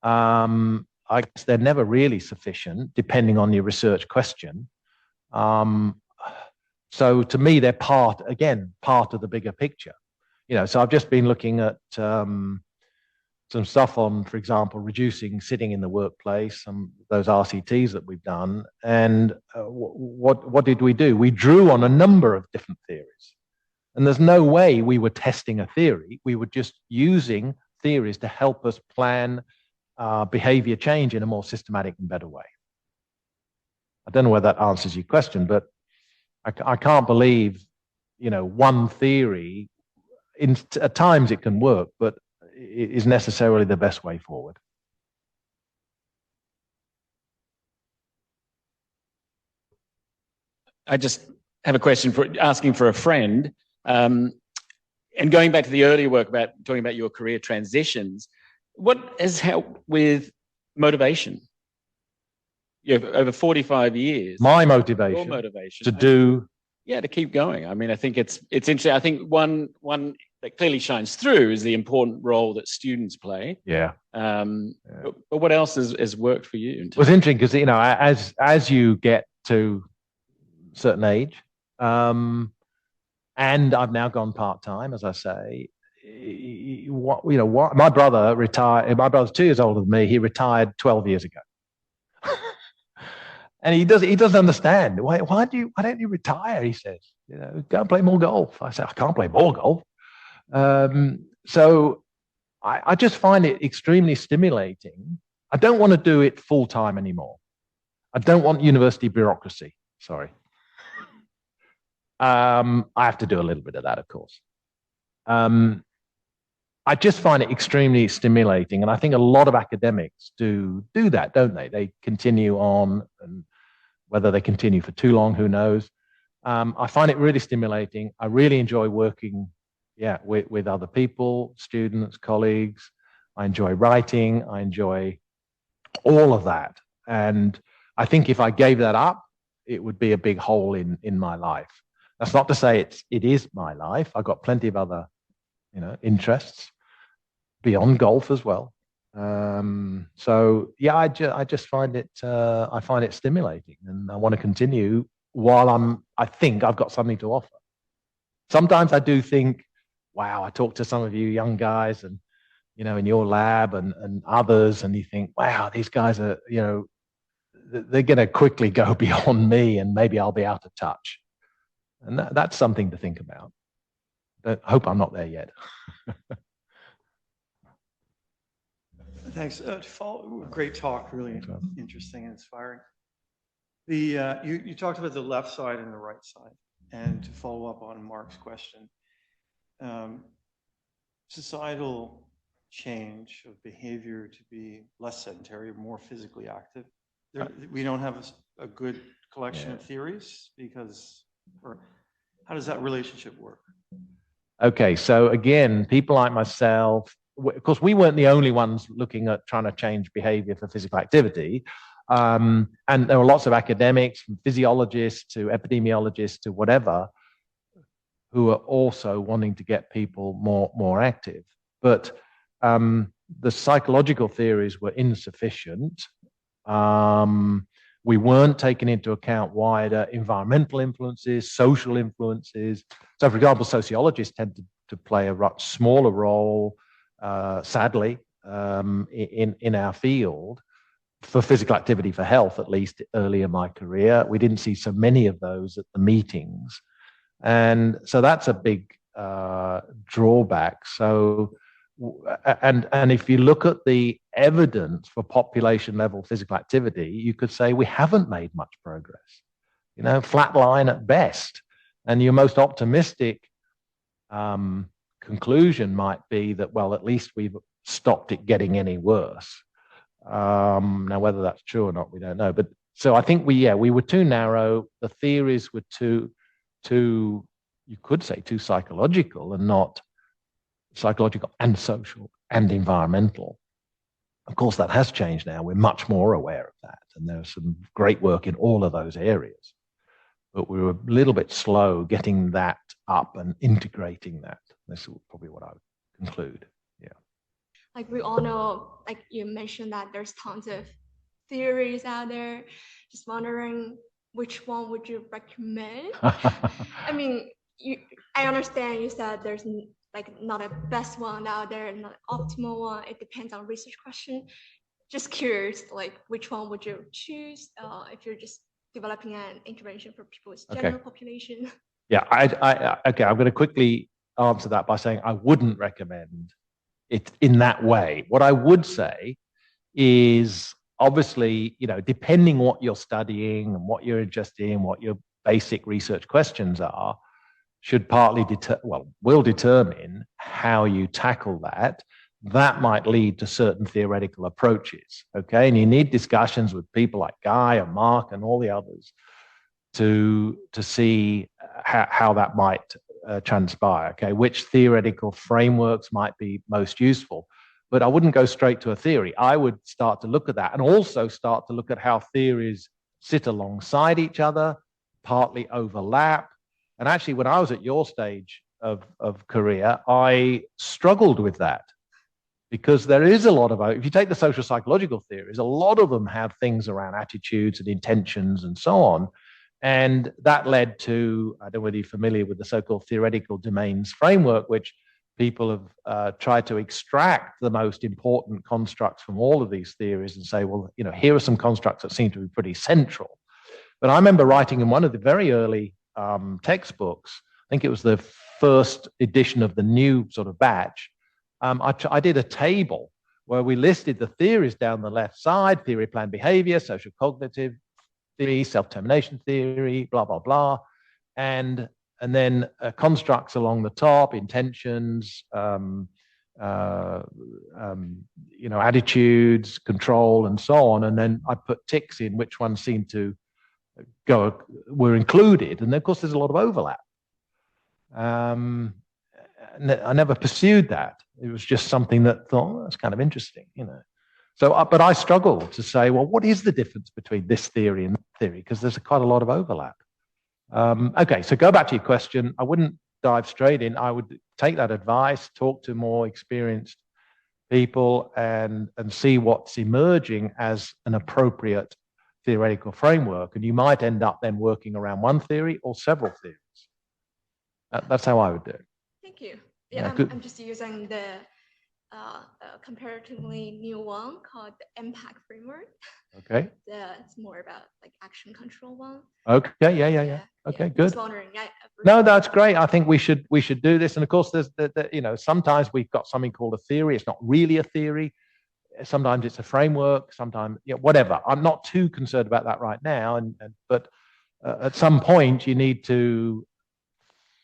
I guess they're never really sufficient, depending on your research question. So to me, they're part of the bigger picture. You know, so I've just been looking at some stuff on, for example, reducing sitting in the workplace, those RCTs that we've done. And what did we do? We drew on a number of different theories. And there's no way we were testing a theory. We were just using theories to help us plan behavior change in a more systematic and better way. I don't know whether that answers your question, but I can't believe, you know, one theory, at times it can work, but it is necessarily the best way forward. I just have a question for asking for a friend. And going back to the earlier work about talking about your career transitions, what has helped with motivation? You have over 45 years. My your motivation motivation to do. Yeah, to keep going. I mean, I think it's interesting. I think one that clearly shines through is the important role that students play. Yeah. But what else has worked for you? It was interesting because, you know, as you get to a certain age, and I've now gone part-time, as I say, my brother retired. My brother's 2 years older than me. He retired 12 years ago. And he doesn't understand. Why don't you retire? He says, you know, go and play more golf. I said, I can't play more golf. So I just find it extremely stimulating. I don't want to do it full time anymore. I don't want university bureaucracy. Sorry. I have to do a little bit of that, of course. I just find it extremely stimulating, and I think a lot of academics do that, don't they? They continue on, and whether they continue for too long, who knows? I find it really stimulating. I really enjoy working, with other people, students, colleagues. I enjoy writing. I enjoy all of that, and I think if I gave that up, it would be a big hole in my life. That's not to say it is my life. I've got plenty of other, interests beyond golf as well. So yeah, I just find it stimulating, and I want to continue while I think I've got something to offer. Sometimes I do think, wow, I talk to some of you young guys and, in your lab and others, and you think, wow, these guys are, they're going to quickly go beyond me, and maybe I'll be out of touch. And that's something to think about. But I hope I'm not there yet. Thanks. Great talk, really interesting and inspiring. You talked about the left side and the right side, and to follow up on Mark's question, societal change of behavior to be less sedentary, more physically active. We don't have a good collection of theories or how does that relationship work? Okay, so again, people like myself, of course, we weren't the only ones looking at trying to change behavior for physical activity. And there were lots of academics, from physiologists to epidemiologists to whatever, who are also wanting to get people more active. But the psychological theories were insufficient. We weren't taking into account wider environmental influences, social influences. So, for example, sociologists tend to play a much smaller role, sadly, in our field for physical activity for health, at least early in my career. We didn't see so many of those at the meetings. And so that's a big drawback. So, and if you look at the evidence for population level physical activity, you could say we haven't made much progress, flat line at best. And your most optimistic conclusion might be that, well, at least we've stopped it getting any worse. Now, whether that's true or not, we don't know. But so I think we were too narrow. The theories were too, you could say, too psychological, and not psychological and social and environmental. Of course, that has changed now. We're much more aware of that. And there's some great work in all of those areas. But we were a little bit slow getting that up and integrating that. This is probably what I would conclude. Yeah. Like we all know, like you mentioned, that there's tons of theories out there. Just wondering, which one would you recommend? I mean, I understand you said there's like not a best one out there, not an optimal one. It depends on research question. Just curious, like which one would you choose if you're just developing an intervention for people's general population? Yeah, okay, I'm going to quickly answer that by saying I wouldn't recommend it in that way. What I would say is, obviously, depending what you're studying and what you're interested in, what your basic research questions are, should partly will determine how you tackle that. That might lead to certain theoretical approaches, okay? And you need discussions with people like Guy and Mark and all the others to see how that might transpire. Okay, which theoretical frameworks might be most useful? But I wouldn't go straight to a theory. I would start to look at that and also start to look at how theories sit alongside each other, partly overlap. And actually, when I was at your stage of career, I struggled with that because there is a lot of, if you take the social psychological theories, a lot of them have things around attitudes and intentions and so on. And that led to, I don't know whether you're familiar with the so-called theoretical domains framework, which people have tried to extract the most important constructs from all of these theories and say, well, you know, here are some constructs that seem to be pretty central. But I remember writing in one of the very early textbooks, I think it was the first edition of the new sort of batch, I did a table where we listed the theories down the left side: theory of planned behavior, social cognitive theory, self-determination theory, blah, blah, blah. And then constructs along the top: intentions, attitudes, control, and so on. And then I put ticks in which ones seemed to were included. And of course, there's a lot of overlap. I never pursued that. It was just something that thought, oh, that's kind of interesting, you know. So, but I struggled to say, well, what is the difference between this theory and that theory? Because there's quite a lot of overlap. Okay, so go back to your question. I wouldn't dive straight in. I would take that advice, talk to more experienced people, and see what's emerging as an appropriate theoretical framework. And you might end up then working around one theory or several theories. That's how I would do it. Thank you. Yeah, I'm just using the comparatively new one called the impact framework. Okay. It's more about like action control one. Okay. Yeah. Okay. Good. Just wondering. No, that's great. I think we should do this. And of course, there's sometimes we've got something called a theory. It's not really a theory. Sometimes it's a framework. Sometimes whatever. I'm not too concerned about that right now. But at some point, you need to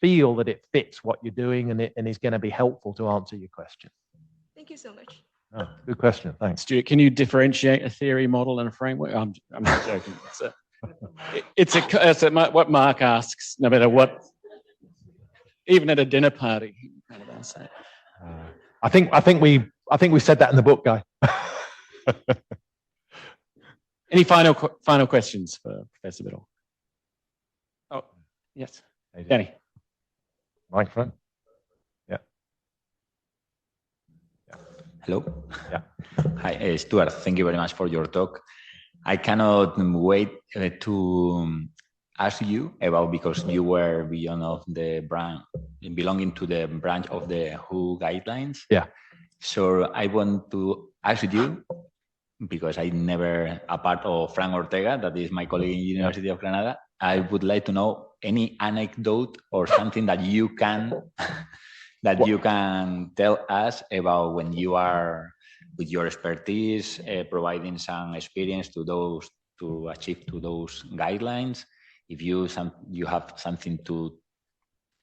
feel that it fits what you're doing and is going to be helpful to answer your question. Thank you so much. Oh, good question. Thanks. Stuart, can you differentiate a theory, model, and a framework? I'm not joking. It's what Mark asks, no matter what, even at a dinner party. I think we said that in the book, Guy. Any final questions for Professor Biddle? Oh, yes, Danny. Microphone. Yeah. Hello. Yeah. Hi, Stuart. Thank you very much for your talk. I cannot wait to ask you about, because you were belonging to the branch of the WHO guidelines. Yeah. So I want to ask you, because I never, apart of Frank Ortega, that is my colleague in University of Granada, I would like to know any anecdote or something that you can you can tell us about when you are, with your expertise, providing some experience to achieve those guidelines. If you have something to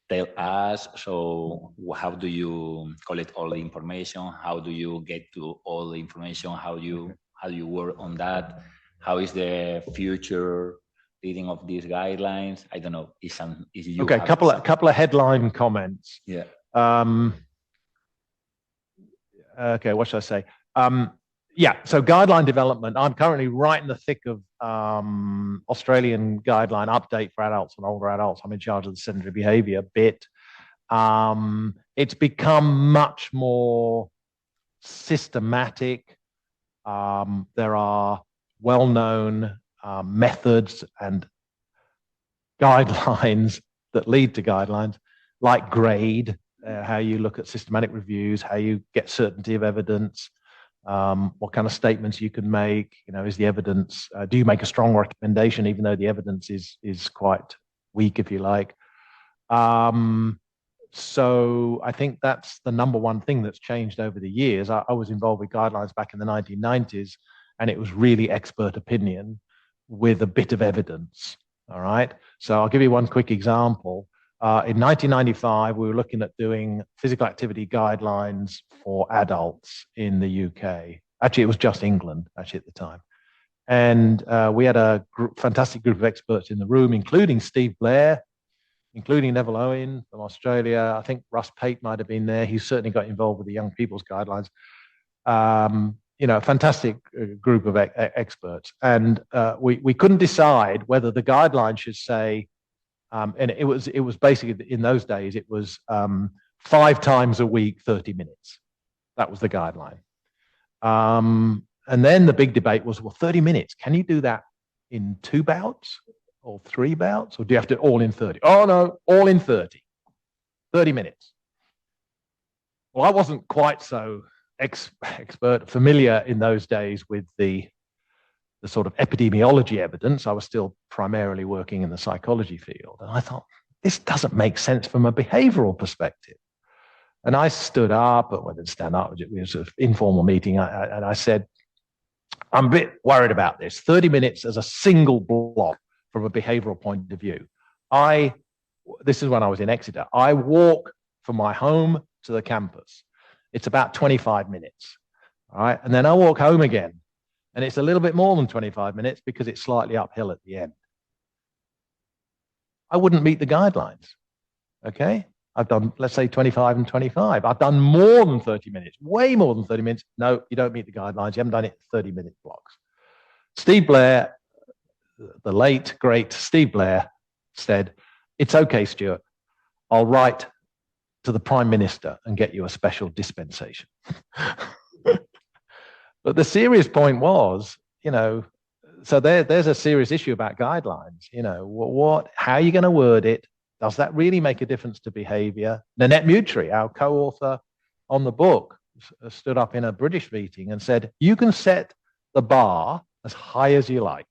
tell us, so how do you collect all the information? How do you get to all the information? How do you work on that? How is the future leading of these guidelines? I don't know. Okay, a couple of headline comments. Yeah. Okay, what should I say? Yeah, so guideline development. I'm currently right in the thick of Australian guideline update for adults and older adults. I'm in charge of the sedentary behaviour bit. It's become much more systematic. There are well-known methods and guidelines that lead to guidelines, like GRADE, how you look at systematic reviews, how you get certainty of evidence, what kind of statements you can make. Is the evidence, do you make a strong recommendation even though the evidence is quite weak, if you like? So I think that's the number one thing that's changed over the years. I was involved with guidelines back in the 1990s, and it was really expert opinion with a bit of evidence. All right. So I'll give you one quick example. In 1995, we were looking at doing physical activity guidelines for adults in the UK. Actually, it was just England, actually, at the time. And we had a fantastic group of experts in the room, including Steve Blair, including Neville Owen from Australia. I think Russ Pate might have been there. He certainly got involved with the Young People's Guidelines. You know, a fantastic group of experts. And we couldn't decide whether the guidelines should say, and it was basically, in those days, it was 5 times a week, 30 minutes. That was the guideline. And then the big debate was, well, 30 minutes, can you do that in 2 bouts or 3 bouts? Or do you have to all in 30? Oh, no, all in 30. 30 minutes. Well, I wasn't quite so familiar in those days with the sort of epidemiology evidence. I was still primarily working in the psychology field. And I thought, this doesn't make sense from a behavioral perspective. And I stood up, but I didn't stand up, it was an informal meeting, and I said, I'm a bit worried about this. 30 minutes as a single block from a behavioral point of view. This is when I was in Exeter. I walk from my home to the campus. It's about 25 minutes, all right? And then I walk home again, and it's a little bit more than 25 minutes because it's slightly uphill at the end. I wouldn't meet the guidelines, okay? I've done, let's say, 25 and 25. I've done more than 30 minutes, way more than 30 minutes. No, you don't meet the guidelines. You haven't done it in 30-minute blocks. Steve Blair, the late, great Steve Blair, said, it's okay, Stuart. I'll write to the Prime Minister and get you a special dispensation. But the serious point was, you know, so there's a serious issue about guidelines. You know, how are you going to word it? Does that really make a difference to behavior? Nanette Mutri, our co-author on the book, stood up in a British meeting and said, you can set the bar as high as you like.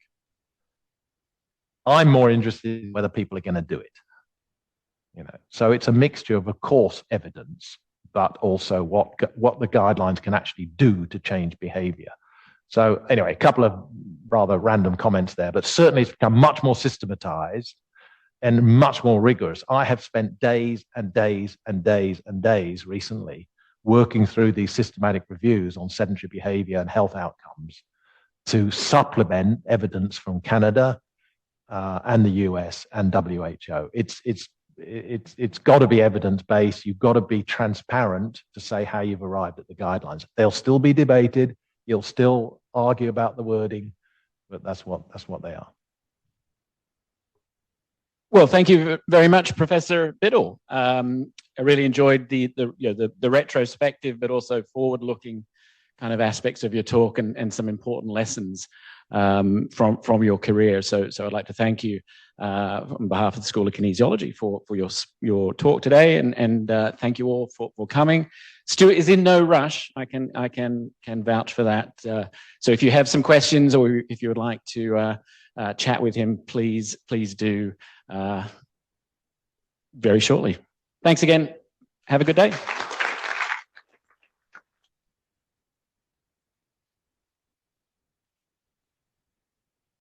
I'm more interested in whether people are going to do it. You know, so it's a mixture of course, evidence, but also what the guidelines can actually do to change behavior. So anyway, a couple of rather random comments there, but certainly it's become much more systematized and much more rigorous. I have spent days and days and days and days recently working through these systematic reviews on sedentary behavior and health outcomes to supplement evidence from Canada and the US and WHO. It's got to be evidence-based. You've got to be transparent to say how you've arrived at the guidelines. They'll still be debated. You'll still argue about the wording, but that's what they are. Well, thank you very much, Professor Biddle. I really enjoyed the retrospective, but also forward-looking kind of aspects of your talk and some important lessons from your career. So I'd like to thank you on behalf of the School of Kinesiology for your talk today, and thank you all for coming. Stuart is in no rush. I can vouch for that. So if you have some questions or if you would like to chat with him, please do very shortly. Thanks again. Have a good day.